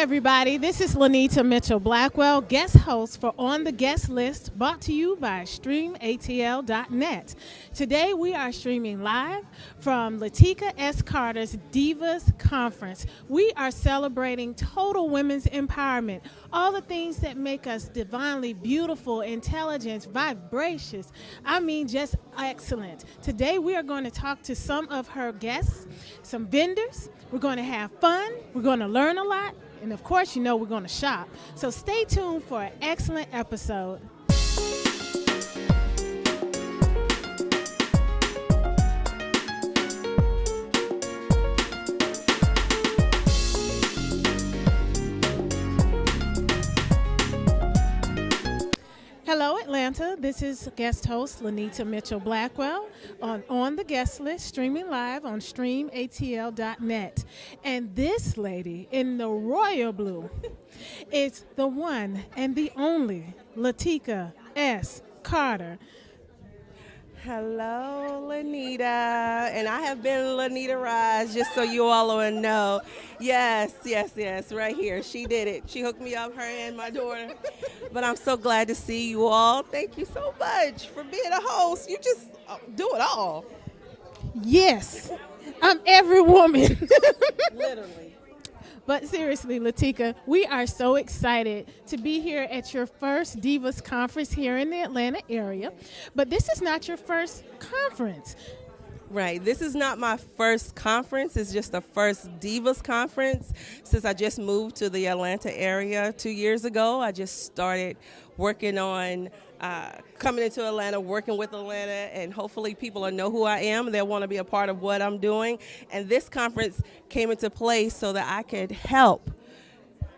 everybody. This is Lynita Mitchell-Blackwell, guest host for On the Guest List, brought to you by StreamATL.net. Today we are streaming live from Lateka S Carter's Divas Conference. We are celebrating total women's empowerment, all the things that make us divinely beautiful, intelligent, vivacious. I mean, just excellent. Today we are going to talk to some of her guests, some vendors. We're going to have fun. We're going to learn a lot. And of course, you know we're going to shop. So stay tuned for an excellent episode. Hello, Atlanta. This is guest host Lynita Mitchell-Blackwell on the guest list, streaming live on StreamATL.net. And this lady in the royal blue is the one and the only Lateka S Carter. Hello, Lynita, and I have been Lynita Rise, just so you all will know. Yes, right here. She did it. She hooked me up, her and my daughter. But I'm so glad to see you all. Thank you so much for being a host. You just do it all. Yes, I'm every woman. Literally. But seriously, Lateka, we are so excited to be here at your first Divas Conference here in the Atlanta area. But this is not your first conference. Right. This is not my first conference. It's just the first Divas Conference since I just moved to the Atlanta area 2 years ago. I just started working on coming into Atlanta, working with Atlanta, and hopefully people will know who I am. They'll want to be a part of what I'm doing. And this conference came into place so that I could help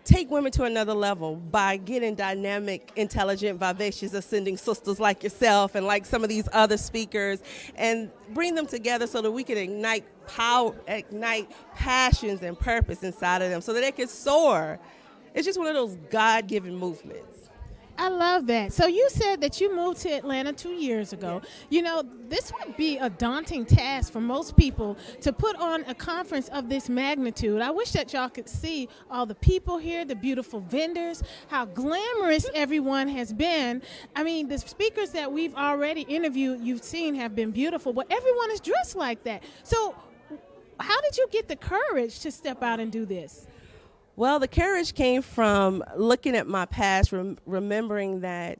take women to another level by getting dynamic, intelligent, vivacious, ascending sisters like yourself and like some of these other speakers and bring them together so that we can ignite power, ignite passions and purpose inside of them so that they can soar. It's just one of those God-given movements. I love that. So you said that you moved to Atlanta 2 years ago. Yeah. You know, this would be a daunting task for most people to put on a conference of this magnitude. I wish that y'all could see all the people here, the beautiful vendors, how glamorous everyone has been. I mean, the speakers that we've already interviewed, you've seen, have been beautiful, but everyone is dressed like that. So how did you get the courage to step out and do this? Well, the courage came from looking at my past, remembering that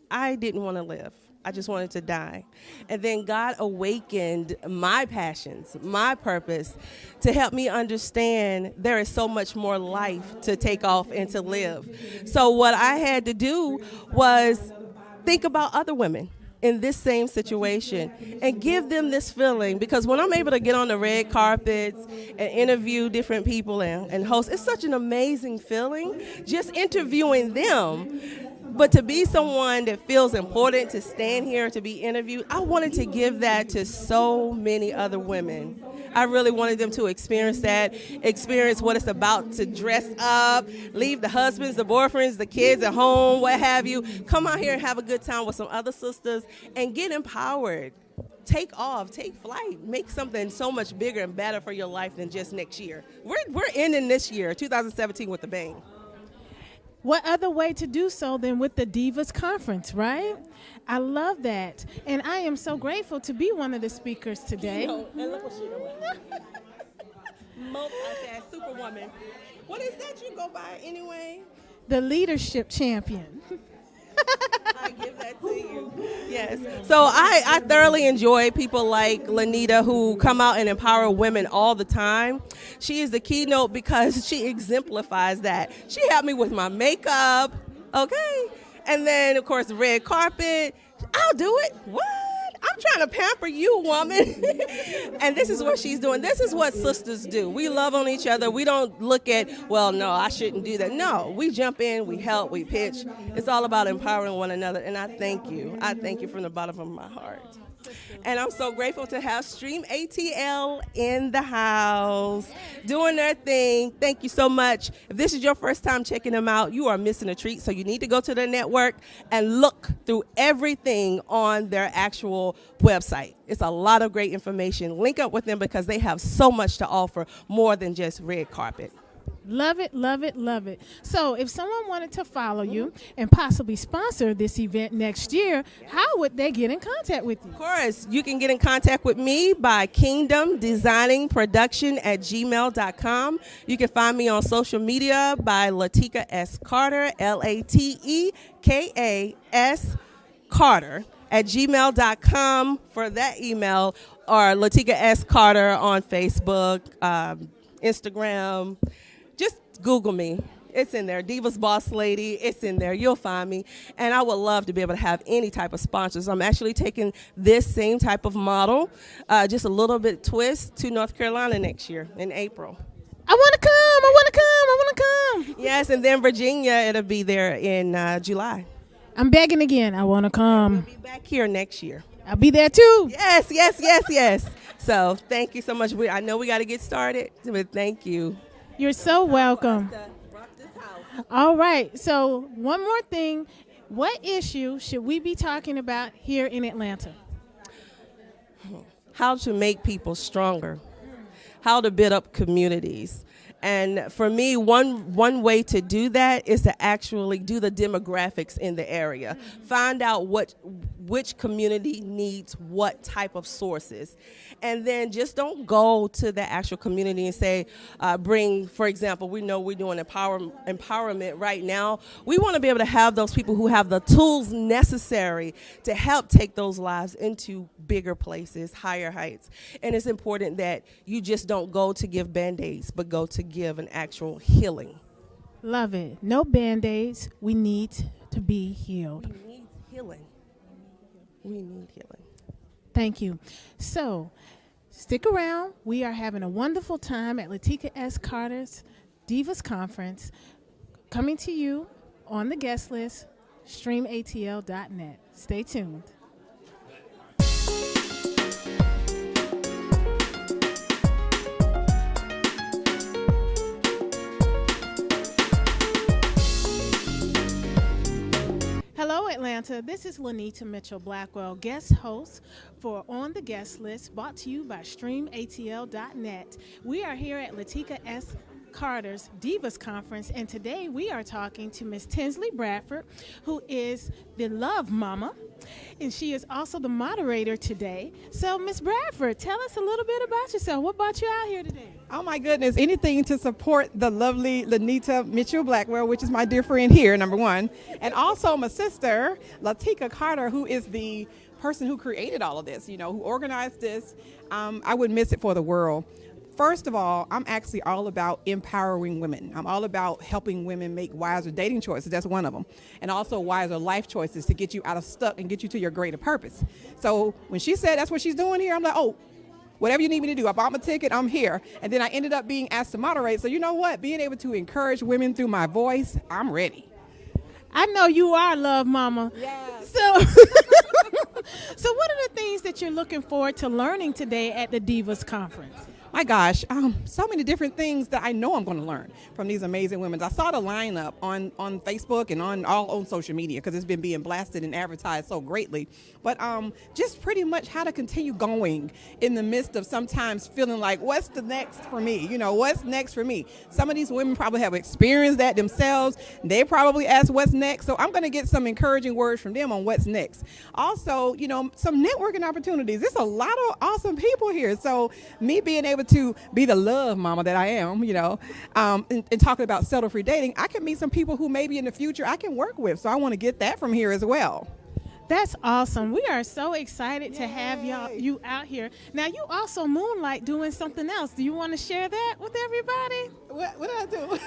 I didn't want to live. I just wanted to die. And then God awakened my passions, my purpose, to help me understand there is so much more life to take off and to live. So what I had to do was think about other women in this same situation and give them this feeling, because when I'm able to get on the red carpets and interview different people and host, it's such an amazing feeling just interviewing them. But to be someone that feels important to stand here to be interviewed, I wanted to give that to so many other women. I really wanted them to experience that, experience what it's about to dress up, leave the husbands, the boyfriends, the kids at home, what have you. Come out here and have a good time with some other sisters and get empowered. Take off, take flight, make something so much bigger and better for your life than just next year. We're ending this year, 2017, with a bang. What other way to do so than with the Divas Conference, right? I love that. And I am so grateful to be one of the speakers today. And look what she doing. Multitask superwoman. What is that you go by anyway? The leadership champion. I give that to you. Yes. So I thoroughly enjoy people like Lynita who come out and empower women all the time. She is the keynote because she exemplifies that. She helped me with my makeup, okay? And then, of course, the red carpet. I'll do it. What? I'm trying to pamper you, woman. And this is what she's doing. This is what sisters do. We love on each other. We don't look at, well, no, I shouldn't do that. No, we jump in, we help, we pitch. It's all about empowering one another. And I thank you. I thank you from the bottom of my heart. And I'm so grateful to have Stream ATL in the house, doing their thing. Thank you so much. If this is your first time checking them out, you are missing a treat. So you need to go to their network and look through everything on their actual website. It's a lot of great information. Link up with them because they have so much to offer, more than just red carpet. Love it, love it, love it. So if someone wanted to follow you and possibly sponsor this event next year, how would they get in contact with you? Of course, you can get in contact with me by kingdomdesigningproduction@gmail.com. You can find me on social media by Lateka S Carter, LATEKAS Carter @gmail.com for that email, or Lateka S Carter on Facebook, Instagram. Just Google me. It's in there. Divas Boss Lady. It's in there. You'll find me. And I would love to be able to have any type of sponsors. I'm actually taking this same type of model, just a little bit twist, to North Carolina next year in April. I want to come. I want to come. I want to come. Yes, and then Virginia, it'll be there in July. I'm begging again. I want to come. We'll be back here next year. I'll be there too. Yes, yes, yes, yes. So thank you so much. I know we got to get started, but thank you. You're so welcome. Rock this house. All right. So one more thing. What issue should we be talking about here in Atlanta? How to make people stronger. How to build up communities. And for me, one way to do that is to actually do the demographics in the area. Find out which community needs what type of sources. And then just don't go to the actual community and say, bring, for example, we know we're doing empowerment right now. We want to be able to have those people who have the tools necessary to help take those lives into bigger places, higher heights. And it's important that you just don't go to give Band-Aids, but go to give an actual healing. Love it. No Band-Aids. We need to be healed. We need healing. We need healing. Thank you. So stick around. We are having a wonderful time at Lateka S Carter's Divas Conference, coming to you on the guest list, streamatl.net. Stay tuned. Hello, Atlanta. This is Lynita Mitchell-Blackwell, guest host for On the Guest List, brought to you by streamatl.net. We are here at Lateka S Carter's Divas Conference, and today we are talking to Miss Tinsley Bradford, who is the Love Mama, and she is also the moderator today. So, Miss Bradford, tell us a little bit about yourself. What brought you out here today? Oh my goodness, anything to support the lovely Lynita Mitchell-Blackwell, which is my dear friend here, number one. And also my sister, Lateka Carter, who is the person who created all of this, who organized this. I wouldn't miss it for the world. First of all, I'm actually all about empowering women. I'm all about helping women make wiser dating choices. That's one of them. And also wiser life choices to get you out of stuck and get you to your greater purpose. So when she said that's what she's doing here, I'm like, oh, whatever you need me to do. I bought my ticket, I'm here. And then I ended up being asked to moderate. So you know what? Being able to encourage women through my voice, I'm ready. I know you are Love Mama. Yes. So, so what are the things that you're looking forward to learning today at the Divas Conference? My gosh, so many different things that I know I'm going to learn from these amazing women. I saw the lineup on Facebook and on social media because it's been being blasted and advertised so greatly. But just pretty much how to continue going in the midst of sometimes feeling like, what's the next for me? What's next for me? Some of these women probably have experienced that themselves. They probably ask what's next. So I'm going to get some encouraging words from them on what's next. Also, some networking opportunities. There's a lot of awesome people here. So me being able to be the love mama that I am, and talking about settle-free dating, I can meet some people who maybe in the future I can work with. So I want to get that from here as well. That's awesome. We are so excited to have you out here. Now, you also moonlight doing something else. Do you want to share that with everybody? What did I do?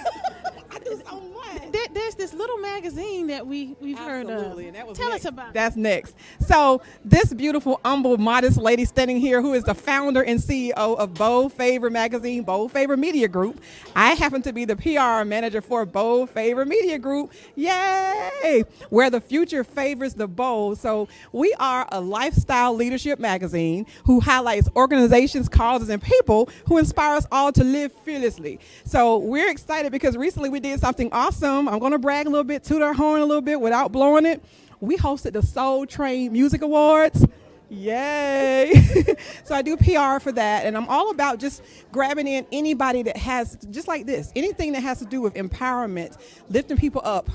I do so much. There's this little magazine that we've heard of. And that was Tell next. us about it. That's next. So this beautiful, humble, modest lady standing here, who is the founder and CEO of Bold Favor Magazine, Bold Favor Media Group. I happen to be the PR manager for Bold Favor Media Group. Yay! Where the future favors the bold. So we are a lifestyle leadership magazine who highlights organizations, causes, and people who inspire us all to live fearlessly. So we're excited because recently we did something awesome. I'm going to brag a little bit, toot our horn a little bit without blowing it. We hosted the Soul Train Music Awards. Yay. So I do PR for that, and I'm all about just grabbing in anybody that has, just like this, anything that has to do with empowerment, lifting people up,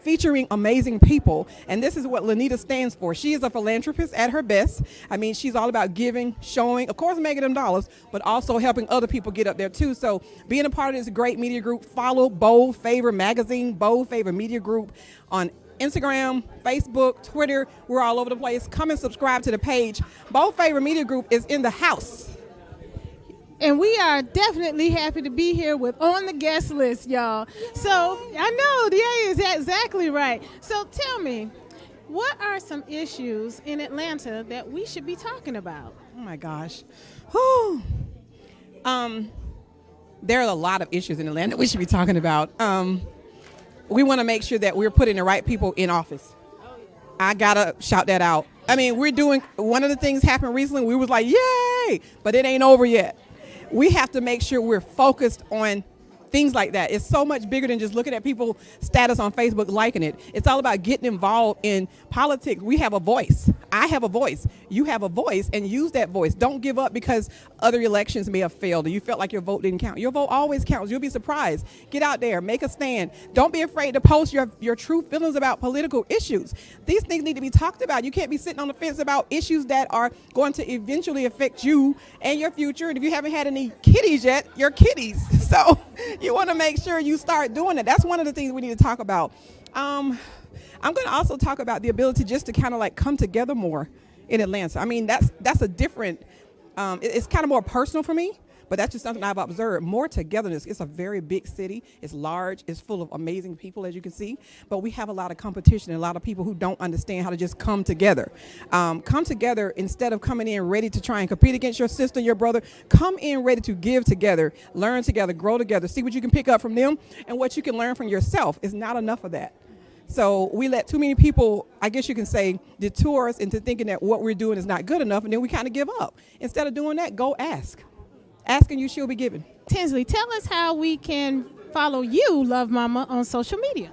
featuring amazing people. And this is what Lynita stands for. She is a philanthropist at her best. I mean, she's all about giving, showing, of course making them dollars, but also helping other people get up there too. So being a part of this great media group, follow Bold Favor Magazine, Bold Favor Media Group on Instagram, Facebook, Twitter. We're all over the place. Come and subscribe to the page. Bold Favor Media Group is in the house. And we are definitely happy to be here with On the Guest List, y'all. So I know, DA is exactly right. So tell me, what are some issues in Atlanta that we should be talking about? Oh my gosh. Whew. There are a lot of issues in Atlanta we should be talking about. We want to make sure that we're putting the right people in office. I gotta shout that out. I mean, we're doing, one of the things happened recently, we was like, yay, but it ain't over yet. We have to make sure we're focused on things like that. It's so much bigger than just looking at people's status on Facebook, liking it. It's all about getting involved in politics. We have a voice. I have a voice. You have a voice, and use that voice. Don't give up because other elections may have failed or you felt like your vote didn't count. Your vote always counts. You'll be surprised. Get out there. Make a stand. Don't be afraid to post your true feelings about political issues. These things need to be talked about. You can't be sitting on the fence about issues that are going to eventually affect you and your future. And if you haven't had any kitties yet, you're kitties. So you want to make sure you start doing it. That's one of the things we need to talk about. I'm going to also talk about the ability just to kind of like come together more in Atlanta. I mean, that's a different, it's kind of more personal for me, but that's just something I've observed. More togetherness. It's a very big city. It's large. It's full of amazing people, as you can see. But we have a lot of competition and a lot of people who don't understand how to just come together. Come together instead of coming in ready to try and compete against your sister, your brother. Come in ready to give together, learn together, grow together, see what you can pick up from them and what you can learn from yourself. It's not enough of that. So we let too many people, I guess you can say, detour us into thinking that what we're doing is not good enough, and then we kind of give up. Instead of doing that, go ask. Ask and you shall be given. Tinsley, tell us how we can follow you, Love Mama, on social media.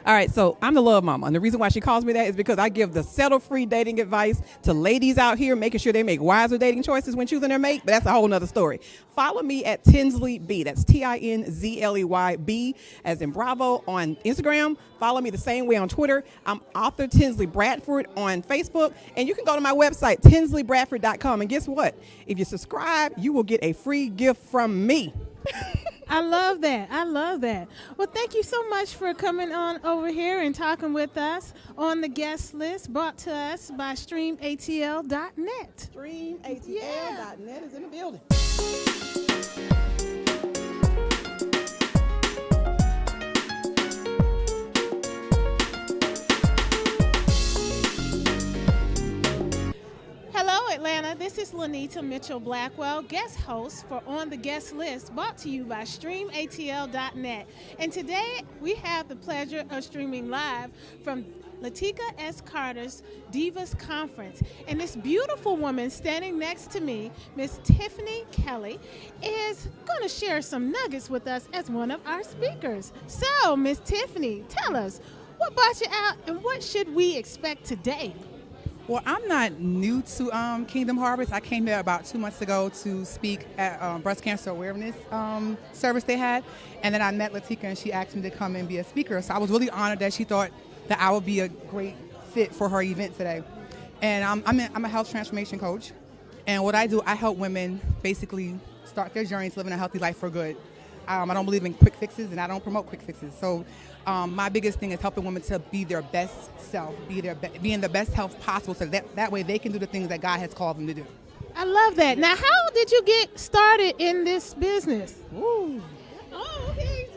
All right, so I'm the Love Mama, and the reason why she calls me that is because I give the settle-free dating advice to ladies out here, making sure they make wiser dating choices when choosing their mate, but that's a whole nother story. Follow me at Tinsley B. That's Tinzley B, as in Bravo, on Instagram. Follow me the same way on Twitter. I'm author Tinsley Bradford on Facebook, and you can go to my website, tinzleybradford.com, and guess what? If you subscribe, you will get a free gift from me. I love that. I love that. Well, thank you so much for coming on over here and talking with us on the guest list, brought to us by StreamATL.net. StreamATL.net is in the building. Hello, Atlanta. This is Lynita Mitchell-Blackwell, guest host for On the Guest List, brought to you by StreamATL.net. And today we have the pleasure of streaming live from Lateka S Carter's Divas Conference. And this beautiful woman standing next to me, Miss Tiffany Kelly, is going to share some nuggets with us as one of our speakers. So, Miss Tiffany, tell us, what brought you out and what should we expect today? Well, I'm not new to Kingdom Harvest. I came here about 2 months ago to speak at breast cancer awareness service they had. And then I met Lateka and she asked me to come and be a speaker. So I was really honored that she thought that I would be a great fit for her event today. And I'm a health transformation coach. And what I do, I help women basically start their journey to living a healthy life for good. I don't believe in quick fixes and I don't promote quick fixes. So my biggest thing is helping women to be their best self, be in the best health possible so that way they can do the things that God has called them to do. I love that. Now, how did you get started in this business? Woo. Oh, okay.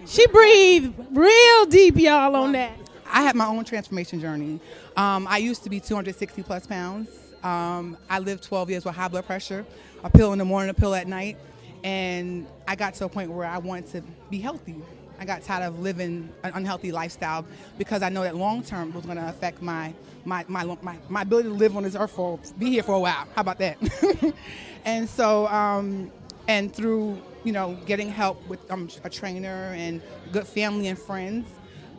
She breathed real deep, y'all, on that. I had my own transformation journey. I used to be 260 plus pounds. I lived 12 years with high blood pressure, a pill in the morning, a pill at night. And I got to a point where I wanted to be healthy. I got tired of living an unhealthy lifestyle because I know that long term was going to affect my ability to live on this earth be here for a while. How about that? And so, and through getting help with a trainer and good family and friends,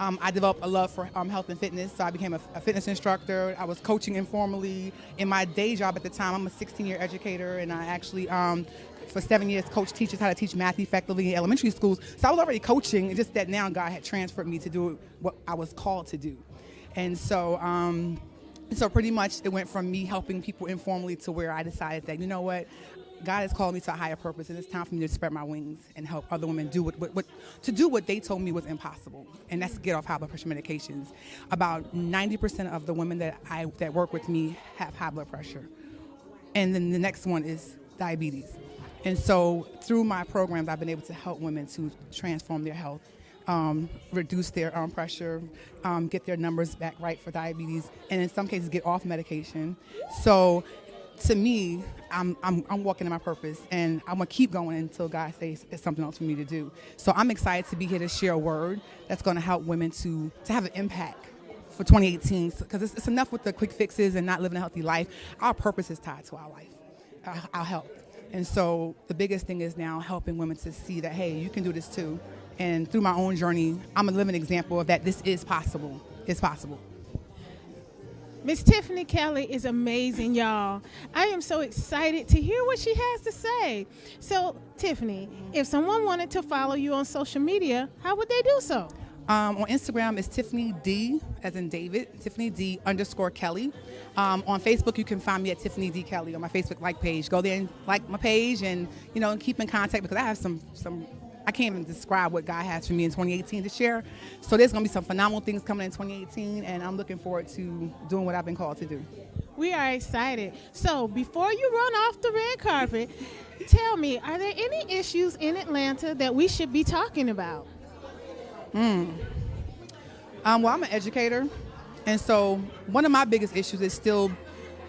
I developed a love for health and fitness, so I became a fitness instructor. I was coaching informally. In my day job at the time, I'm a 16-year educator, and I actually, for 7 years, coached teachers how to teach math effectively in elementary schools. So I was already coaching, it's just that now God had transferred me to do what I was called to do. And so, so pretty much it went from me helping people informally to where I decided that, you know what, God has called me to a higher purpose, and it's time for me to spread my wings and help other women do what they told me was impossible, and that's get off high blood pressure medications. About 90% of the women that work with me have high blood pressure, and then the next one is diabetes. And so through my programs, I've been able to help women to transform their health, reduce their pressure, get their numbers back right for diabetes, and in some cases get off medication. So to me, I'm walking in my purpose, and I'm gonna keep going until God says it's something else for me to do. So I'm excited to be here to share a word that's gonna help women to have an impact for 2018, because it's enough with the quick fixes and not living a healthy life. Our purpose is tied to our life, our health. And so the biggest thing is now helping women to see that, hey, you can do this too. And through my own journey, I'm a living example of that. This is possible. It's possible. Miss Tiffany Kelly is amazing, y'all. I am so excited to hear what she has to say. So, Tiffany, if someone wanted to follow you on social media, how would they do so? On Instagram, it's Tiffany D, as in David, Tiffany D _Kelly. On Facebook, you can find me at Tiffany D Kelly on my Facebook like page. Go there and like my page, and keep in contact, because I have some I can't even describe what God has for me in 2018 to share. So there's going to be some phenomenal things coming in 2018, and I'm looking forward to doing what I've been called to do. We are excited. So before you run off the red carpet, tell me, are there any issues in Atlanta that we should be talking about? Well, I'm an educator, and so one of my biggest issues is still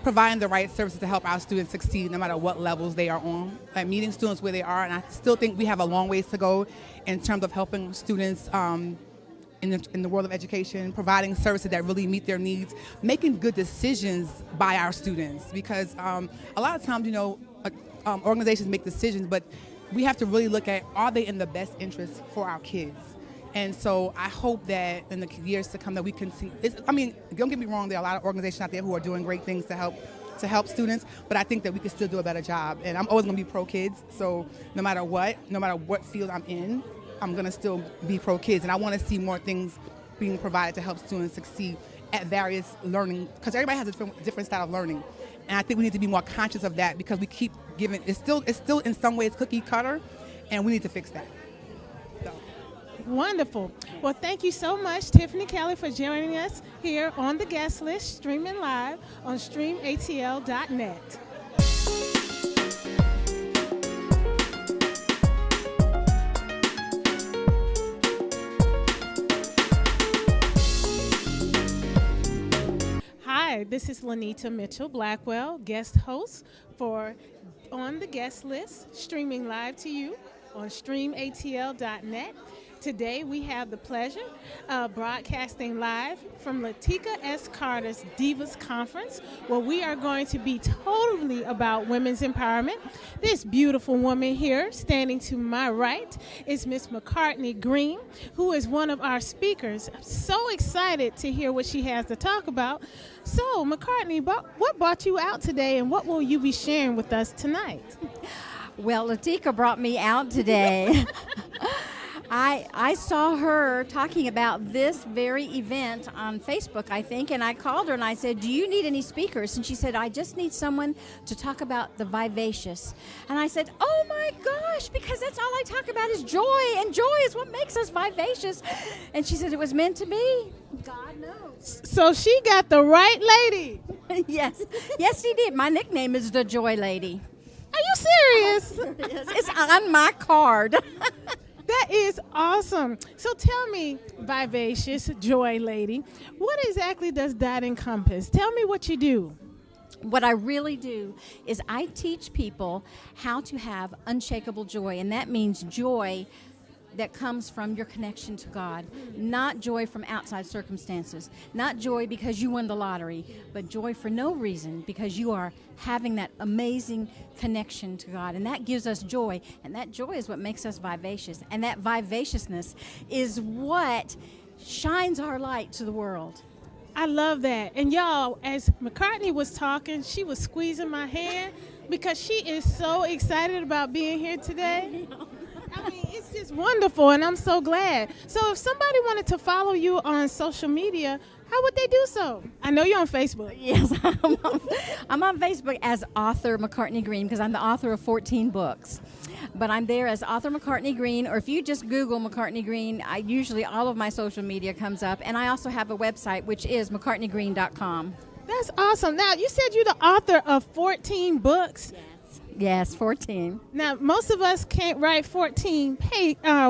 providing the right services to help our students succeed no matter what levels they are on, like meeting students where they are. And I still think we have a long ways to go in terms of helping students in the world of education, providing services that really meet their needs, making good decisions by our students, because a lot of times, organizations make decisions, but we have to really look at, are they in the best interest for our kids? And so I hope that in the years to come that we can see, don't get me wrong, there are a lot of organizations out there who are doing great things to help students, but I think that we can still do a better job. And I'm always going to be pro kids, so no matter what field I'm in, I'm going to still be pro kids. And I want to see more things being provided to help students succeed at various learning, because everybody has a different style of learning. And I think we need to be more conscious of that, because we keep giving, it's still in some ways cookie cutter, and we need to fix that. Wonderful. Well, thank you so much, Tiffany Kelly, for joining us here on the guest list, streaming live on streamatl.net. Hi, this is Lynita Mitchell-Blackwell, guest host for On the Guest List, streaming live to you on streamatl.net. Today we have the pleasure of broadcasting live from Lateka S Carter's Divas Conference, where we are going to be totally about women's empowerment. This beautiful woman here standing to my right is Miss McCartney Green, who is one of our speakers. I'm so excited to hear what she has to talk about. So, McCartney, what brought you out today, and what will you be sharing with us tonight? Well, Lateka brought me out today. I saw her talking about this very event on Facebook, I think, and I called her and I said, do you need any speakers? And she said, I just need someone to talk about the vivacious. And I said, oh my gosh, because that's all I talk about is joy, and joy is what makes us vivacious. And she said it was meant to be. God knows. So she got the right lady. Yes, she did. My nickname is the Joy Lady. Are you serious? It's on my card. That is awesome. So tell me, vivacious joy lady, what exactly does that encompass? Tell me what you do. What I really do is I teach people how to have unshakable joy, and that means joy that comes from your connection to God, not joy from outside circumstances, not joy because you won the lottery, but joy for no reason, because you are having that amazing connection to God, and that gives us joy, and that joy is what makes us vivacious, and that vivaciousness is what shines our light to the world. I love that. And y'all, as McCartney was talking, she was squeezing my hand because she is so excited about being here today. I mean, it's just wonderful, and I'm so glad. So if somebody wanted to follow you on social media, how would they do so? I know you're on Facebook. Yes, I'm on Facebook as author McCartney Green because I'm the author of 14 books. But I'm there as author McCartney Green, or if you just Google McCartney Green, usually all of my social media comes up. And I also have a website, which is McCartneyGreen.com. That's awesome. Now, you said you're the author of 14 books. Yes, 14. Now, most of us can't write 14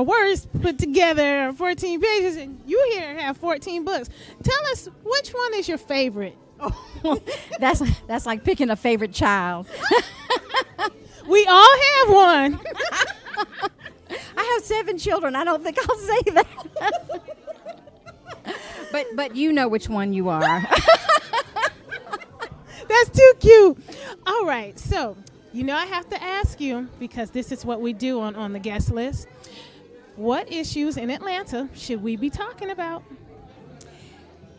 words put together, 14 pages, and you here have 14 books. Tell us, which one is your favorite? That's like picking a favorite child. We all have one. I have 7 children. I don't think I'll say that. But you know which one you are. That's too cute. All right, so I have to ask you, because this is what we do on the guest list. What issues in Atlanta should we be talking about?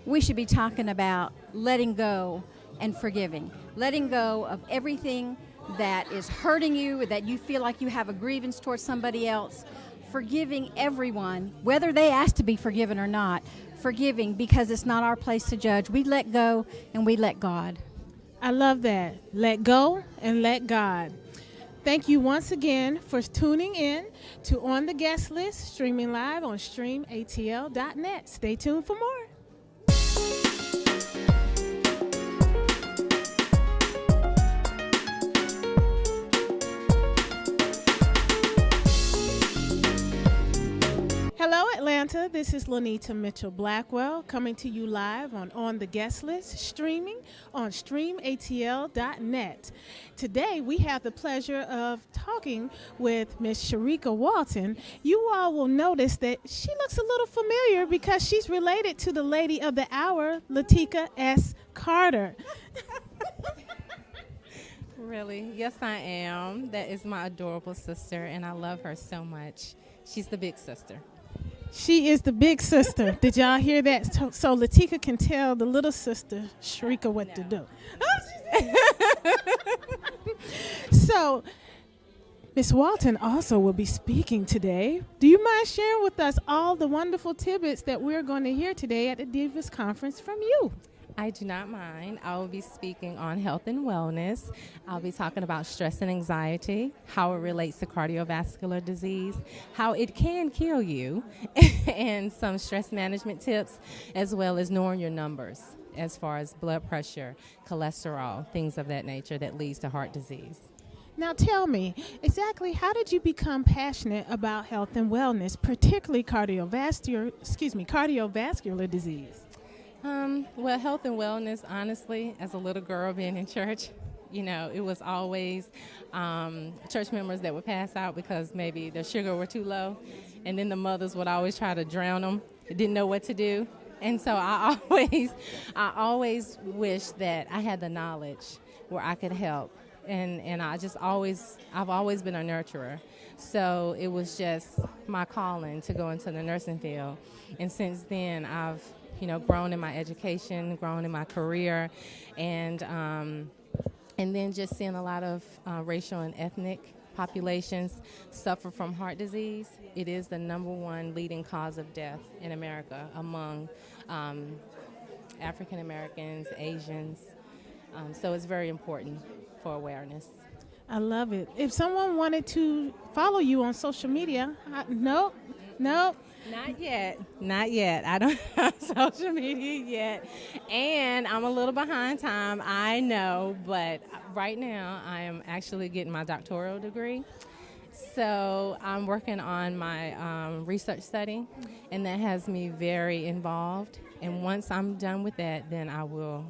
We should be talking about letting go and forgiving. Letting go of everything that is hurting you, that you feel like you have a grievance towards somebody else. Forgiving everyone, whether they ask to be forgiven or not. Forgiving, because it's not our place to judge. We let go and we let God. I love that. Let go and let God. Thank you once again for tuning in to On the Guest List, streaming live on streamatl.net. Stay tuned for more. Hello, Atlanta. This is Lynita Mitchell-Blackwell coming to you live on the Guest List, streaming on streamatl.net. Today, we have the pleasure of talking with Miss Sharika Walton. You all will notice that she looks a little familiar because she's related to the lady of the hour, Lateka S Carter. Really? Yes, I am. That is my adorable sister, and I love her so much. She's the big sister. She is the big sister. Did y'all hear that? So Lateka can tell the little sister, Sharika, what to do. So, Miss Walton also will be speaking today. Do you mind sharing with us all the wonderful tidbits that we're going to hear today at the Divas Conference from you? I do not mind. I will be speaking on health and wellness. I'll be talking about stress and anxiety, how it relates to cardiovascular disease, how it can kill you, and some stress management tips, as well as knowing your numbers as far as blood pressure, cholesterol, things of that nature that leads to heart disease. Now tell me, exactly how did you become passionate about health and wellness, particularly cardiovascular disease? Well, health and wellness, honestly, as a little girl being in church, it was always church members that would pass out because maybe their sugar were too low, and then the mothers would always try to drown them. They didn't know what to do, and so I always wished that I had the knowledge where I could help, and I've always been a nurturer, so it was just my calling to go into the nursing field, and since then I've grown in my education, grown in my career, and then just seeing a lot of racial and ethnic populations suffer from heart disease. It is the #1 leading cause of death in America among African Americans, Asians. So it's very important for awareness. I love it. If someone wanted to follow you on social media, nope. Not yet. I don't have social media yet. And I'm a little behind time, I know, but right now I am actually getting my doctoral degree. So I'm working on my research study, and that has me very involved. And once I'm done with that, then I will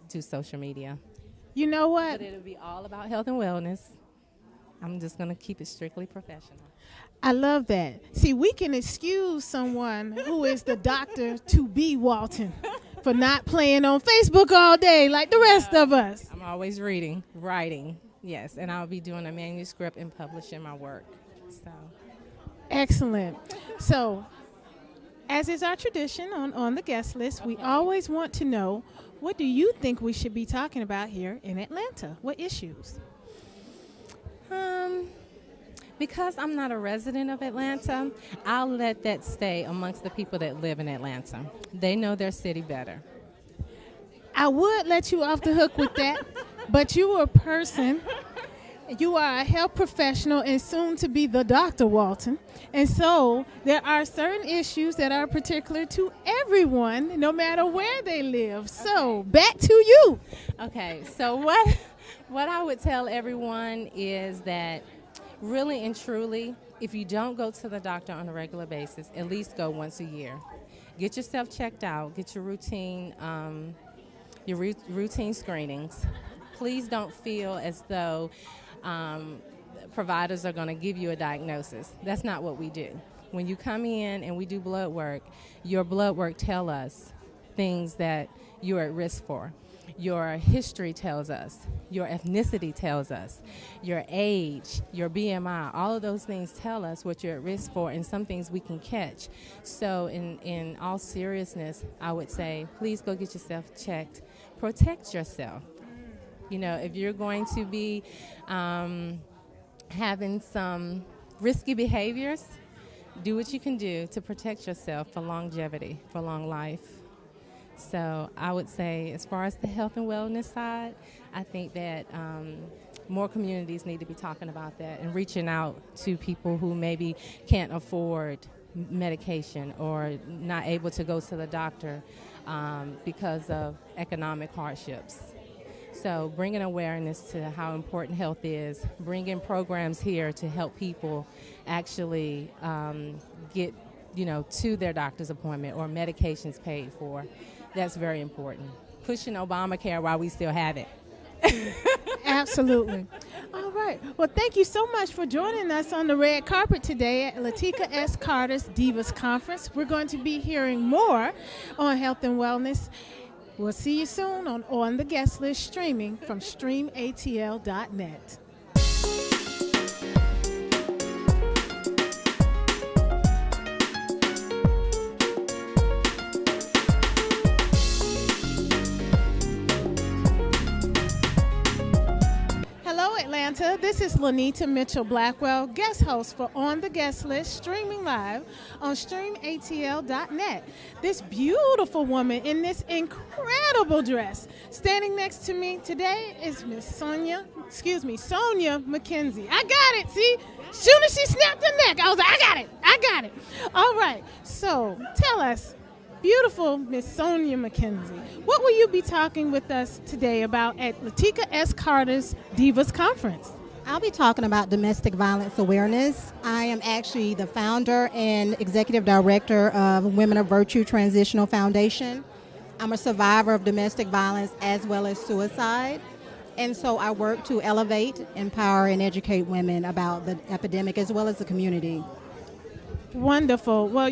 do social media. You know what? But it'll be all about health and wellness. I'm just going to keep it strictly professional. I love that. See, we can excuse someone who is the Dr. to be Walton for not playing on Facebook all day like the rest of us. I'm always writing, yes, and I'll be doing a manuscript and publishing my work. So, excellent. So, As is our tradition on the guest list, we always want to know, what do you think we should be talking about here in Atlanta? What issues? Because I'm not a resident of Atlanta, I'll let that stay amongst the people that live in Atlanta. They know their city better. I would let you off the hook with that, but you are a person, you are a health professional and soon to be the Dr. Walton. And so there are certain issues that are particular to everyone, no matter where they live. So back to you. Okay, so what I would tell everyone is that really and truly, if you don't go to the doctor on a regular basis, at least go once a year. Get yourself checked out. Get your routine screenings. Please don't feel as though providers are going to give you a diagnosis. That's not what we do. When you come in and we do blood work, your blood work tells us things that you're at risk for. Your history tells us, your ethnicity tells us, your age, your BMI, all of those things tell us what you're at risk for, and some things we can catch. So in all seriousness, I would say, please go get yourself checked. Protect yourself. You know, if you're going to be having some risky behaviors, do what you can do to protect yourself for longevity, for long life. So I would say, as far as the health and wellness side, I think that more communities need to be talking about that and reaching out to people who maybe can't afford medication or not able to go to the doctor because of economic hardships. So bringing awareness to how important health is, bringing programs here to help people actually get, to their doctor's appointment or medications paid for. That's very important. Pushing Obamacare while we still have it. Absolutely. All right. Well, thank you so much for joining us on the red carpet today at Lateka S Carter's Divas Conference. We're going to be hearing more on health and wellness. We'll see you soon on the guest list, streaming from streamatl.net. This is Lynita Mitchell-Blackwell, guest host for On the Guest List, streaming live on streamatl.net. This beautiful woman in this incredible dress standing next to me today is Miss Sonya Mackenzie. I got it, see? Soon as she snapped her neck, I was like, I got it. All right, so tell us, beautiful Miss Sonya Mackenzie, what will you be talking with us today about at Lateka S Carter's Divas Conference? I'll be talking about domestic violence awareness. I am actually the founder and executive director of Women of Virtue Transitional Foundation. I'm a survivor of domestic violence as well as suicide. And so I work to elevate, empower, and educate women about the epidemic as well as the community. Wonderful. Well,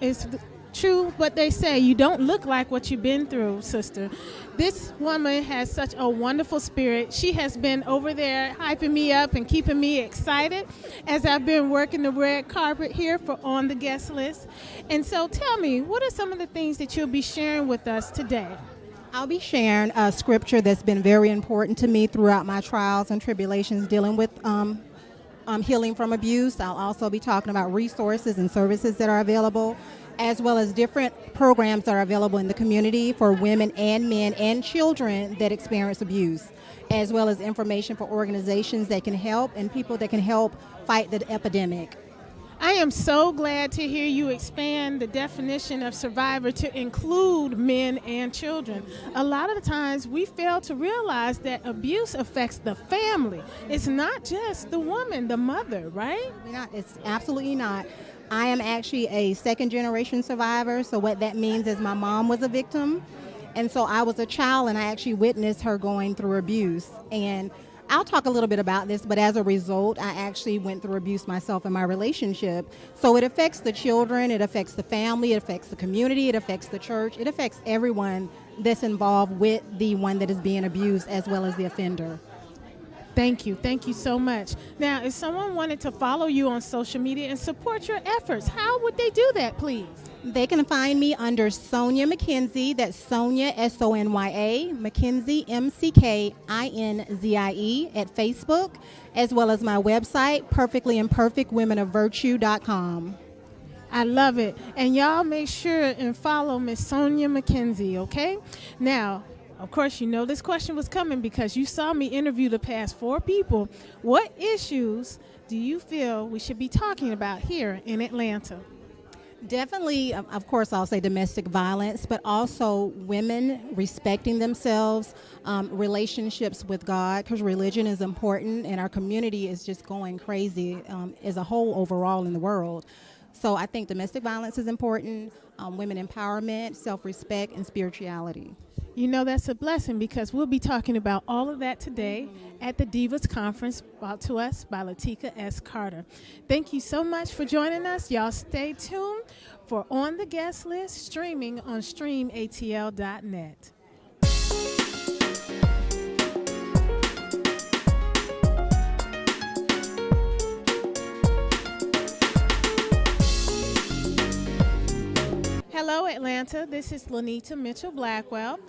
it's true what they say. You don't look like what you've been through, sister. This woman has such a wonderful spirit. She has been over there hyping me up and keeping me excited as I've been working the red carpet here for On the Guest List. And so tell me, what are some of the things that you'll be sharing with us today? I'll be sharing a scripture that's been very important to me throughout my trials and tribulations dealing with healing from abuse. I'll also be talking about resources and services that are available, as well as different programs that are available in the community for women and men and children that experience abuse, as well as information for organizations that can help and people that can help fight the epidemic. I am so glad to hear you expand the definition of survivor to include men and children. A lot of the times we fail to realize that abuse affects the family. It's not just the woman, the mother, right? It's absolutely not. I am actually a second-generation survivor, so what that means is my mom was a victim, and so I was a child, and I actually witnessed her going through abuse. And I'll talk a little bit about this, but as a result, I actually went through abuse myself in my relationship. So it affects the children, it affects the family, it affects the community, it affects the church, it affects everyone that's involved with the one that is being abused, as well as the offender. Thank you so much. Now, if someone wanted to follow you on social media and support your efforts, how would they do that, please? They can find me under Sonya Mckinzie. That's Sonya, Sonya, Mackenzie, Mckinzie at Facebook, as well as my website, perfectlyimperfectwomenofvirtue.com. I love it. And y'all make sure and follow Miss Sonya Mackenzie, okay? Now, of course, you know this question was coming because you saw me interview the past 4 people. What issues do you feel we should be talking about here in Atlanta? Definitely, of course, I'll say domestic violence, but also women respecting themselves, relationships with God, because religion is important and our community is just going crazy as a whole overall in the world. So I think domestic violence is important, women empowerment, self-respect, and spirituality. You know, that's a blessing because we'll be talking about all of that today at the Divas Conference brought to us by Lateka S Carter. Thank you so much for joining us. Y'all stay tuned for On the Guest List, streaming on streamatl.net. Hello, Atlanta. This is Lynita Mitchell-Blackwell,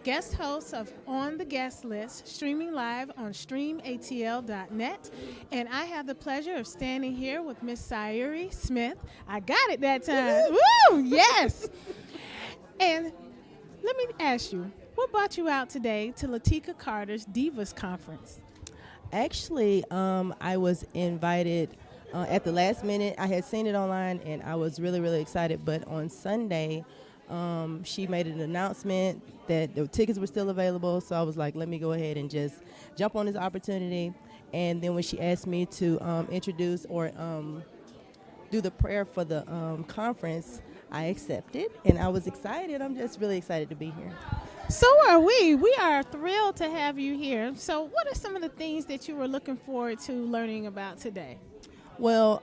guest host of On the Guest List, streaming live on streamatl.net. And I have the pleasure of standing here with Miss Sharika Smith. I got it that time. Woo! Yes! And let me ask you, what brought you out today to Lateka Carter's Divas Conference? Actually, I was invited at the last minute. I had seen it online, and I was really, really excited. But on Sunday, she made an announcement that the tickets were still available. So I was like, let me go ahead and just jump on this opportunity. And then when she asked me to introduce or do the prayer for the conference, I accepted, and I was excited. I'm just really excited to be here. So are we. We are thrilled to have you here. So what are some of the things that you were looking forward to learning about today? Well,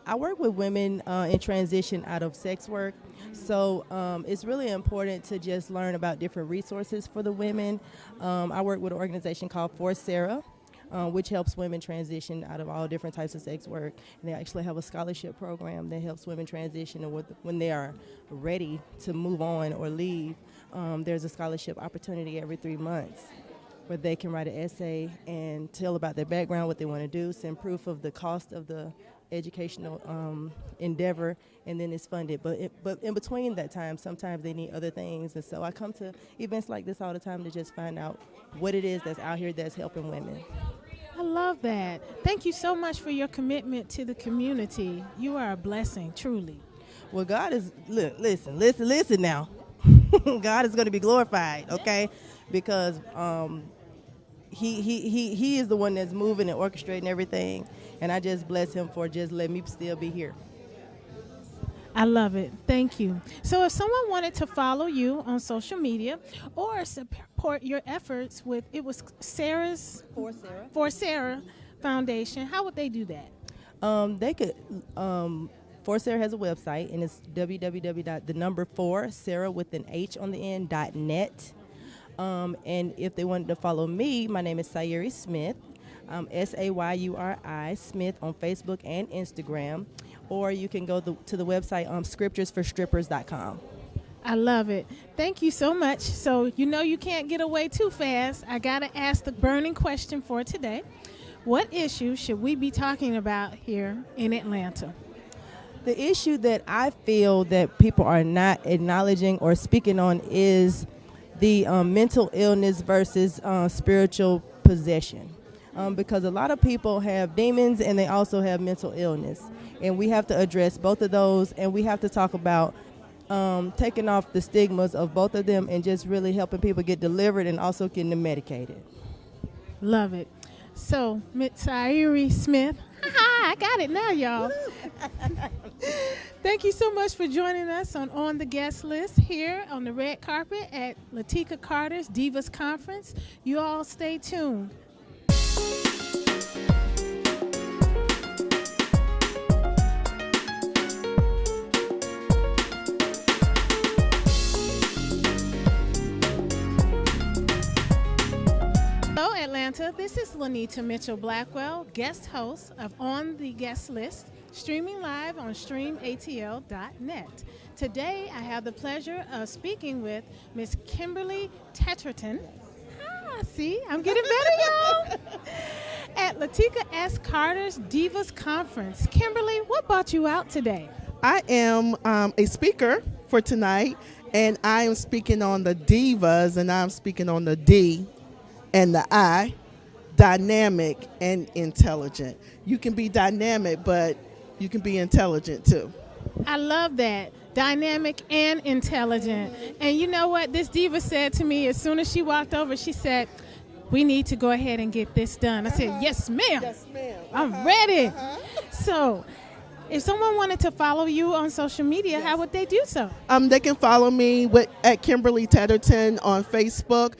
I work with women in transition out of sex work, so it's really important to just learn about different resources for the women. I work with an organization called For Sarah, which helps women transition out of all different types of sex work. And they actually have a scholarship program that helps women transition, and when they are ready to move on or leave, there's a scholarship opportunity every 3 months where they can write an essay and tell about their background, what they want to do, send proof of the cost of the educational endeavor, and then it's funded. But in between that time, sometimes they need other things. And so I come to events like this all the time to just find out what it is that's out here that's helping women. I love that. Thank you so much for your commitment to the community. You are a blessing, truly. Well, God is, listen now. God is going to be glorified, okay? Because he is the one that's moving and orchestrating everything, and I just bless him for just letting me still be here. I love it. Thank you. So if someone wanted to follow you on social media or support your efforts with, it was Sarah's For Sarah Foundation, how would they do that? They could, For Sarah has a website, and it's www.4sarah.net. And if they wanted to follow me, my name is Sharika Smith. Sayuri Smith on Facebook and Instagram. Or you can go to the website scripturesforstrippers.com. I love it. Thank you so much. So you know you can't get away too fast. I got to ask the burning question for today. What issue should we be talking about here in Atlanta? The issue that I feel that people are not acknowledging or speaking on is the mental illness versus spiritual possession. Because a lot of people have demons and they also have mental illness. And we have to address both of those, and we have to talk about taking off the stigmas of both of them and just really helping people get delivered and also getting them medicated. Love it. So, Ms. Sharika Smith, I got it now, y'all. Thank you so much for joining us on the Guest List here on the red carpet at Lateka Carter's Divas Conference. You all stay tuned. Hello, Atlanta. This is Lynita Mitchell-Blackwell, guest host of On the Guest List, streaming live on streamatl.net. Today, I have the pleasure of speaking with Miss Kimberly Chatterton. See, I'm getting better, y'all. At Lateka S Carter's Divas Conference. Kimberly, what brought you out today? I am a speaker for tonight, and I am speaking on the Divas, and I'm speaking on the D and the I, dynamic and intelligent. You can be dynamic, but you can be intelligent too. I love that. Dynamic and intelligent. And you know what this diva said to me as soon as she walked over? She said, we need to go ahead and get this done. I said, yes, ma'am. Yes, ma'am. I'm ready. So if someone wanted to follow you on social media, how would they do so? They can follow me at Kimberly Chatterton on Facebook.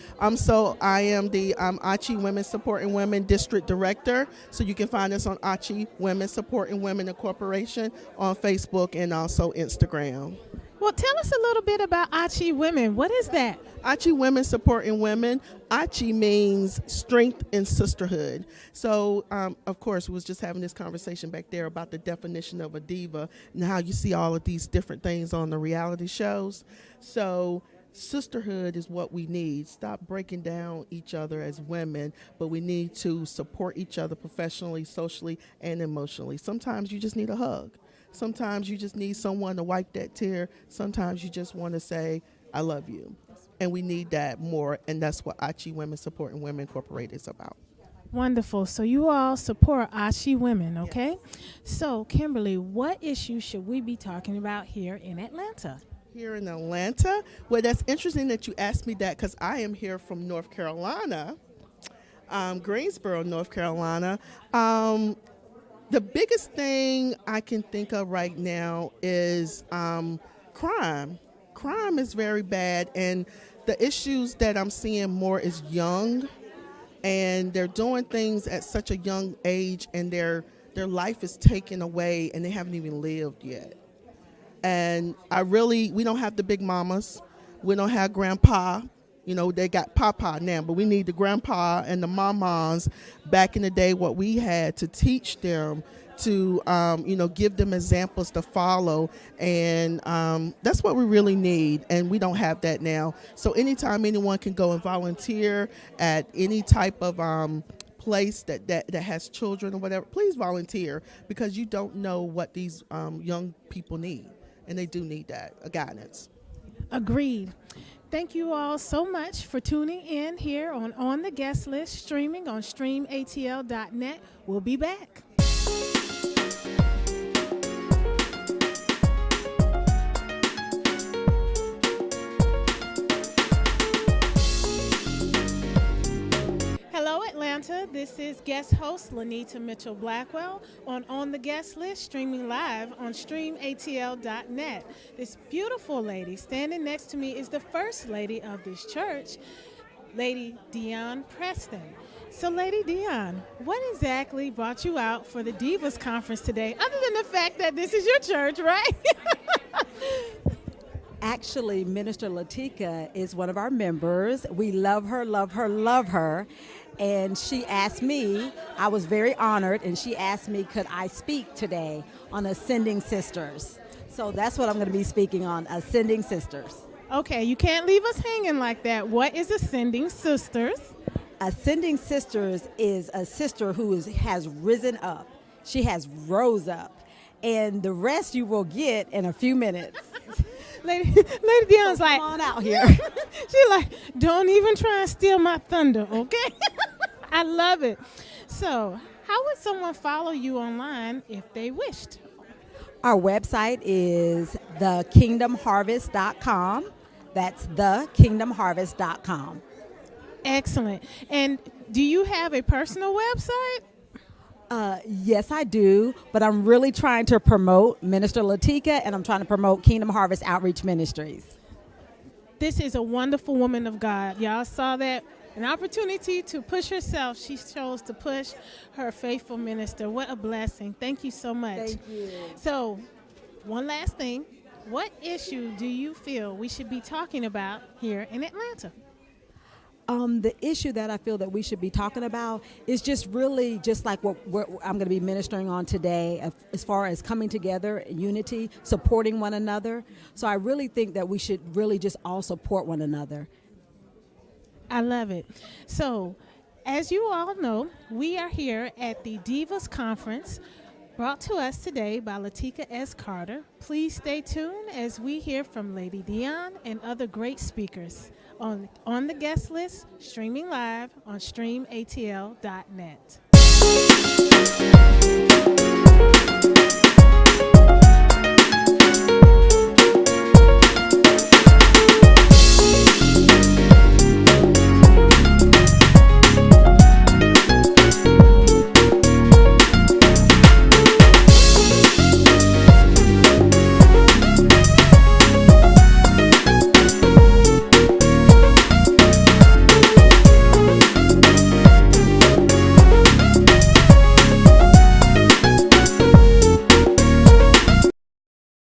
I am the Achi Women Supporting Women District Director. So you can find us on Achi Women Supporting Women Incorporation on Facebook and also Instagram. Well, tell us a little bit about Achi Women. What is that? Achi Women Supporting Women. Achi means strength and sisterhood. So, of course, we was just having this conversation back there about the definition of a diva and how you see all of these different things on the reality shows. So sisterhood is what we need. Stop breaking down each other as women, but we need to support each other professionally, socially, and emotionally. Sometimes you just need a hug. Sometimes you just need someone to wipe that tear. Sometimes you just want to say, I love you. And we need that more, and that's what Achi Women Supporting Women Incorporated is about. Wonderful. So you all support Achi Women, okay? Yes. So, Kimberly, what issues should we be talking about here in Atlanta? Here in Atlanta? Well, that's interesting that you asked me that because I am here from North Carolina, Greensboro, North Carolina. The biggest thing I can think of right now is crime. Crime is very bad, and the issues that I'm seeing more is young, and they're doing things at such a young age, and their life is taken away, and they haven't even lived yet. And we don't have the big mamas. We don't have grandpa. You know, they got papa now, but we need the grandpa and the mamas back in the day, what we had to teach them to, give them examples to follow. And that's what we really need. And we don't have that now. So anytime anyone can go and volunteer at any type of place that has children or whatever, please volunteer, because you don't know what these young people need. And they do need that, guidance. Agreed. Thank you all so much for tuning in here on the Guest List, streaming on streamatl.net. We'll be back. Hello, Atlanta. This is guest host Lynita Mitchell-Blackwell on the Guest List, streaming live on streamatl.net. This beautiful lady standing next to me is the first lady of this church, Lady Dionne Preston. So, Lady Dionne, what exactly brought you out for the Divas Conference today, other than the fact that this is your church, right? Actually, Minister Lateka is one of our members. We love her, love her, love her. And she asked me, I was very honored, and she asked me, could I speak today on Ascending Sisters? So that's what I'm going to be speaking on, Ascending Sisters. Okay, you can't leave us hanging like that. What is Ascending Sisters? Ascending Sisters is a sister who has risen up. She has rose up. And the rest you will get in a few minutes. Lady Dionne's like, come on out here. She's like, don't even try and steal my thunder, okay? I love it. So, how would someone follow you online if they wished? Our website is thekingdomharvest.com. That's thekingdomharvest.com. Excellent. And do you have a personal website? Yes, I do, but I'm really trying to promote Minister Lateka, and I'm trying to promote Kingdom Harvest Outreach Ministries. This is a wonderful woman of God. Y'all saw that? An opportunity to push herself. She chose to push her faithful minister. What a blessing. Thank you so much. Thank you. So, one last thing. What issue do you feel we should be talking about here in Atlanta? The issue that I feel that we should be talking about is just really just like what I'm going to be ministering on today, as far as coming together, unity, supporting one another. So I really think that we should really just all support one another. I love it. So, as you all know, we are here at the Divas Conference, brought to us today by Lateka S Carter. Please stay tuned as we hear from Lady Dionne and other great speakers on the guest list, streaming live on streamatl.net.